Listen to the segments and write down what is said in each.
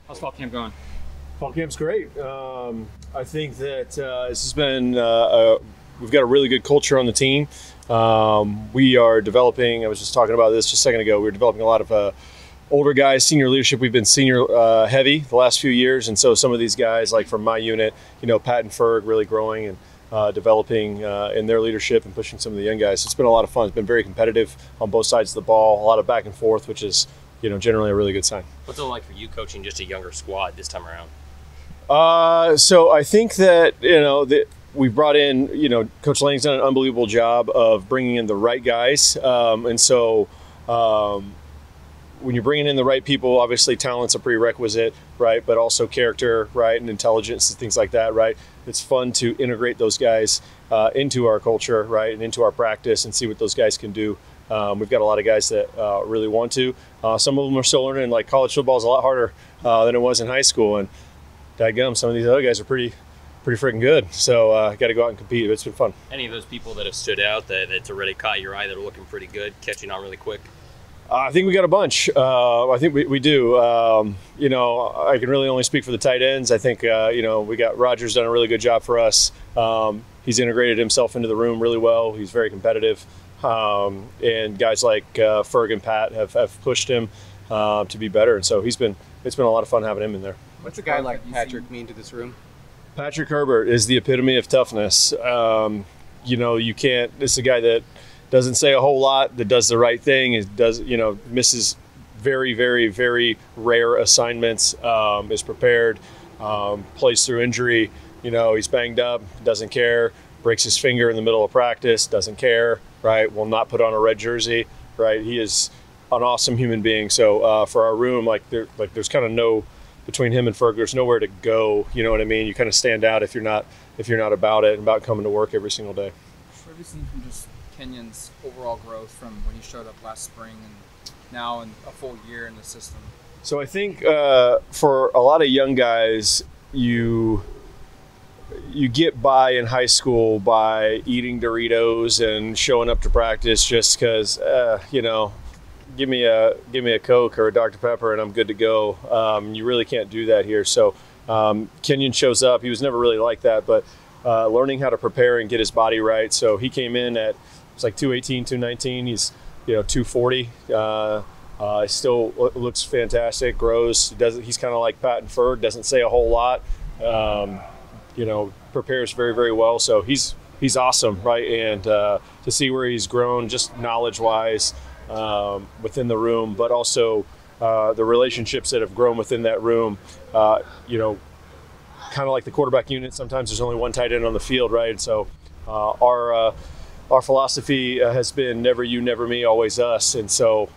How's fall camp going? Fall camp's great. I think that this has been, we've got a really good culture on the team. We are developing, I was just talking about this just a second ago, we were developing a lot of older guys, senior leadership. We've been senior heavy the last few years, and so some of these guys, like from my unit, Pat and Ferg, really growing and developing in their leadership and pushing some of the young guys. It's been a lot of fun. It's been very competitive on both sides of the ball, a lot of back and forth, which is generally a really good sign. What's it like for you coaching just a younger squad this time around? So I think that we've brought in, Coach Lang's done an unbelievable job of bringing in the right guys, and so when you're bringing in the right people, obviously talent's a prerequisite, right? But also character, right, and intelligence and things like that, right? It's fun to integrate those guys into our culture, right, and into our practice and see what those guys can do. We've got a lot of guys that really want to. Some of them are still learning. Like college football is a lot harder than it was in high school, and dadgum, some of these other guys are pretty freaking good. So got to go out and compete. It's been fun. Any of those people that have stood out that's already caught your eye that are looking pretty good, catching on really quick? I think we got a bunch. I think we do. I can really only speak for the tight ends. I think, we got Rogers done a really good job for us. He's integrated himself into the room really well. He's very competitive. And guys like Ferg and Pat have pushed him to be better. And so it's been a lot of fun having him in there. What's a guy like Patrick mean to this room? Patrick Herbert is the epitome of toughness. You can't. This is a guy that doesn't say a whole lot, that does the right thing, misses very, very, very rare assignments, is prepared, plays through injury. He's banged up, doesn't care, breaks his finger in the middle of practice, doesn't care, right? Will not put on a red jersey, right? He is an awesome human being. So for our room, there's kind of no, between him and Ferg, there's nowhere to go. You know what I mean? You kind of stand out if you're not about it and about coming to work every single day. What have you seen from just Kenyon's overall growth from when he showed up last spring and now in a full year in the system? So I think for a lot of young guys, you get by in high school by eating Doritos and showing up to practice just because, give me a Coke or a Dr. Pepper and I'm good to go. You really can't do that here. So Kenyon shows up. He was never really like that, but learning how to prepare and get his body right. So he came in at, it's like 218, 219. He's 240. Still looks fantastic. Grows. He's kind of like Pat and Ferg. Doesn't say a whole lot. Prepares very, very well. So he's awesome, right? And to see where he's grown, just knowledge-wise, within the room, but also the relationships that have grown within that room. Kind of like the quarterback unit. Sometimes there's only one tight end on the field, right? And so our philosophy has been never you, never me, always us. And so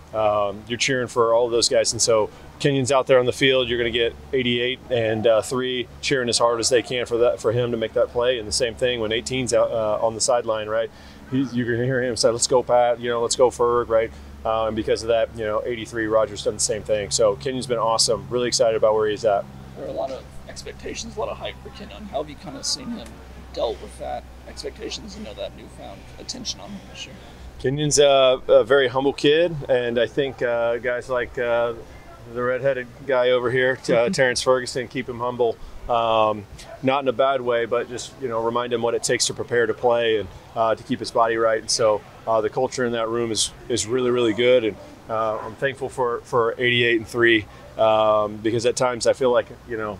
you're cheering for all of those guys. And so Kenyon's out there on the field. You're going to get 88 and 3 cheering as hard as they can for him to make that play. And the same thing when 18's out on the sideline, right? You're going to hear him say, "Let's go, Pat." Let's go, Ferg, right? And because of that, 83, Rogers done the same thing. So Kenyon's been awesome. Really excited about where he's at. There are a lot of expectations, a lot of hype for Kenyon. How have you kind of seen him dealt with that expectations and that newfound attention on him this year? Kenyon's a very humble kid, and I think guys like the redheaded guy over here, Terrence Ferguson, keep him humble. Not in a bad way, but just remind him what it takes to prepare to play and to keep his body right. And so the culture in that room is really, really good, and I'm thankful for 88 and 3 because at times I feel like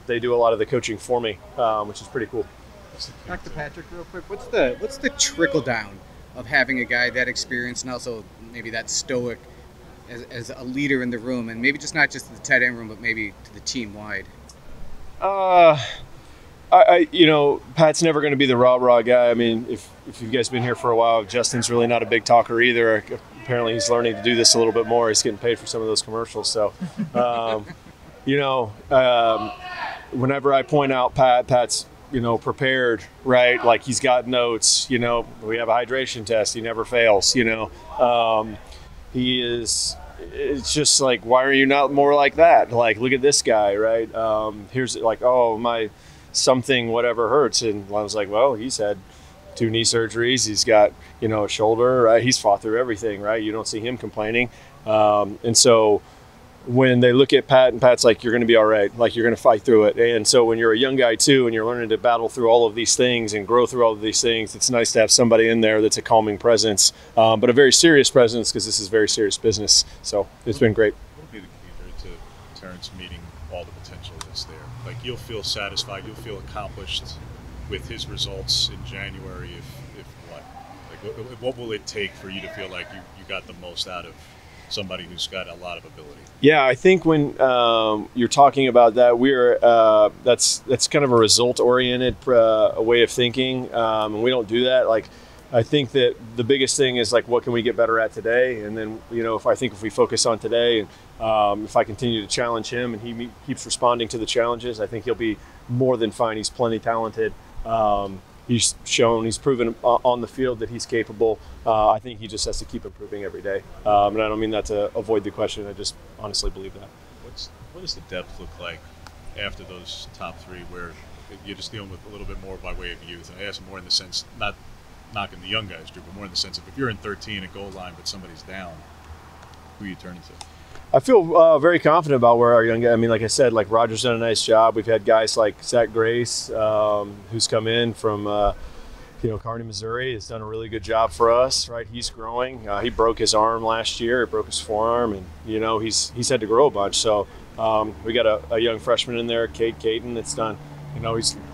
they do a lot of the coaching for me, which is pretty cool. Back to Patrick real quick. What's the trickle down of having a guy that experienced and also maybe that stoic as a leader in the room, and maybe not just the tight end room, but maybe to the team wide? Pat's never going to be the rah guy. I mean, if you guys been here for a while, Justin's really not a big talker either. Apparently, he's learning to do this a little bit more. He's getting paid for some of those commercials. So, whenever I point out Pat's prepared, right? Like he's got notes, we have a hydration test. He never fails, he is, it's just like, why are you not more like that? Like, look at this guy, right? Here's like, oh, my something, whatever hurts. And I was like, well, he's had 2 knee surgeries. He's got, a shoulder, right? He's fought through everything, right? You don't see him complaining. And so when they look at Pat, and Pat's like, you're going to be all right, like you're going to fight through it. And so when you're a young guy too, and you're learning to battle through all of these things and grow through all of these things, it's nice to have somebody in there that's a calming presence, but a very serious presence, because this is very serious business. So it's been great. What would be the key there to Terrence meeting all the potential that's there? Like, you'll feel satisfied, you'll feel accomplished with his results in January if what? Like, what will it take for you to feel like you got the most out of somebody who's got a lot of ability? Yeah, I think when you're talking about that, that's kind of a result-oriented way of thinking, and we don't do that. Like, I think that the biggest thing is like, what can we get better at today? And then, if we focus on today, and if I continue to challenge him and he keeps responding to the challenges, I think he'll be more than fine. He's plenty talented. He's proven on the field that he's capable. I think he just has to keep improving every day. And I don't mean that to avoid the question. I just honestly believe that. What does the depth look like after those top three, where you're just dealing with a little bit more by way of youth? And I ask more in the sense, not knocking the young guys, Drew, but more in the sense of, if you're in 13 at goal line but somebody's down, who are you turning to? I feel very confident about where our young guys, I mean, like I said, like Roger's done a nice job. We've had guys like Zach Grace, who's come in from, Kearney, Missouri, has done a really good job for us, right? He's growing. He broke his arm last year. He broke his forearm, and, he's had to grow a bunch. So we got a young freshman in there, Caden, that's done,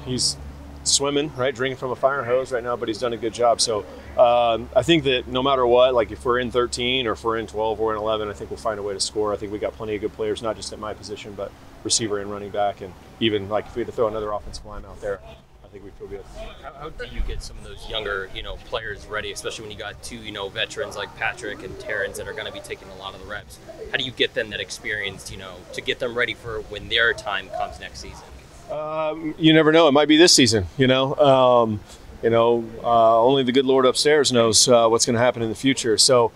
he's swimming, right, drinking from a fire hose right now, but he's done a good job. So I think that no matter what, like if we're in 13 or if we're in 12 or in 11, I think we'll find a way to score. I think we got plenty of good players, not just at my position, but receiver and running back, and even like if we had to throw another offensive line out there, I think we feel good. How do you get some of those younger, players ready, especially when you got two, veterans like Patrick and Terrence that are going to be taking a lot of the reps? How do you get them that experience, to get them ready for when their time comes next season? You never know. It might be this season. Only the good Lord upstairs knows what's going to happen in the future. So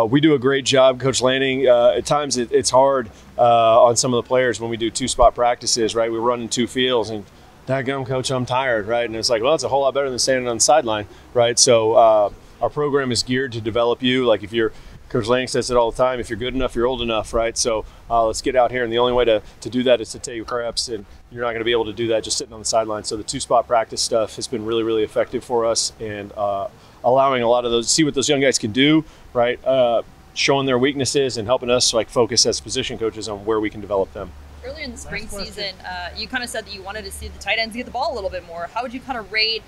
we do a great job, Coach Lanning. At times it's hard on some of the players when we do two-spot practices, right? We run in two fields, and daggum, Coach, I'm tired, right? And it's like, well, it's a whole lot better than standing on the sideline, right? So our program is geared to develop you. Like, if you're Coach Lanning says it all the time, if you're good enough, you're old enough, right? So let's get out here, and the only way to do that is to take reps, and you're not going to be able to do that just sitting on the sideline. So the two-spot practice stuff has been really, really effective for us, and allowing a lot of those, see what those young guys can do, right? Showing their weaknesses and helping us focus as position coaches on where we can develop them. Earlier in the spring season, you kind of said that you wanted to see the tight ends get the ball a little bit more. How would you kind of rate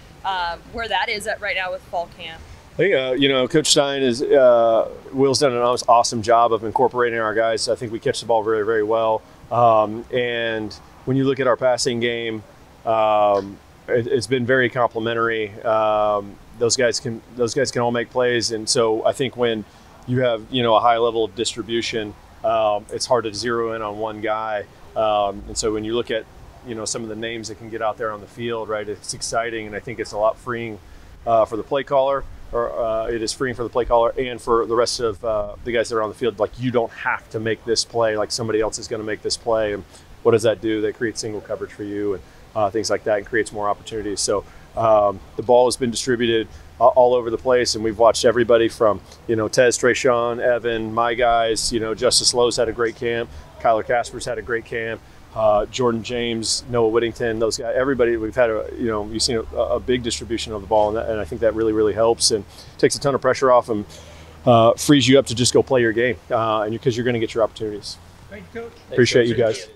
where that is at right now with fall camp? I think, Coach Stein Will's done an awesome job of incorporating our guys. I think we catch the ball very, very well. And when you look at our passing game, it's been very complimentary. Those guys can all make plays. And so I think when you have, a high level of distribution, it's hard to zero in on one guy. And so when you look at, some of the names that can get out there on the field, right, it's exciting. And I think it's a lot freeing for the play caller. It is freeing for the play caller and for the rest of the guys that are on the field. Like, you don't have to make this play, like somebody else is going to make this play. And what does that do? That creates single coverage for you and things like that, and creates more opportunities. So the ball has been distributed all over the place, and we've watched everybody from, Tez, Trayshawn, Evan, my guys, Justice Lowe's had a great camp. Kyler Casper's had a great camp. Jordan James, Noah Whittington, those guys, everybody, we've had you've seen a big distribution of the ball, and I think that really, really helps and takes a ton of pressure off and frees you up to just go play your game, and because you're going to get your opportunities. Thank you, Coach. Appreciate you guys.